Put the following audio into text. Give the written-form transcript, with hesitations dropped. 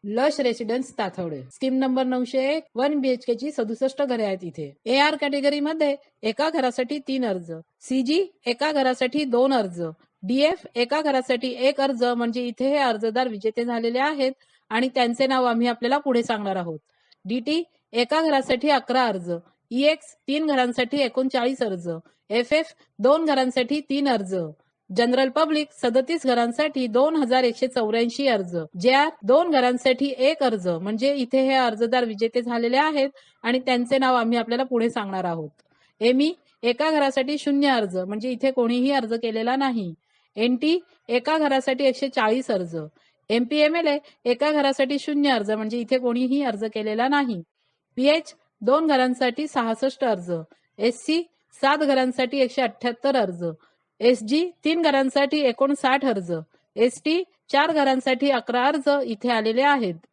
Lush residence Tathawade, scheme number 901, 1 BHK ची 67 घरे आहेत इथे. AR कॅटेगरी मध्ये एका घरासाठी 3 अर्ज, CG एका घरासाठी 2 अर्ज, DF एका घरासाठी 1 अर्ज, म्हणजे इथे हे अर्जदार विजेते झालेले आहेत आणि त्यांचे नाव आम्ही आपल्याला पुढे सांगणार आहोत. DT एका घरासाठी 11 अर्ज, EX 3 घरांसाठी 39 अर्ज, FF 2 घरांसाठी 3 अर्ज, जनरल पब्लिक 37 घरांसाठी 2184 अर्ज, JR 2 घरांसाठी 1 अर्ज, म्हणजे इथे हे अर्जदार विजेते झालेले आहेत आणि त्यांचे नाव आम्ही आपल्याला पुढे सांगणार आहोत. ME एका घरासाठी 0 अर्ज, म्हणजे इथे कोणीही अर्ज केलेला नाही. NT एका घरासाठी 140 अर्ज, MPMLA एका घरासाठी 0 अर्ज, म्हणजे इथे कोणीही अर्ज केलेला नाही. PH 2 घरांसाठी 66 अर्ज, SC 7 घरांसाठी 178 अर्ज, SG 3 घरांसाठी 59 अर्ज, ST 4 घरांसाठी 11 अर्ज इथे आलेले आहेत.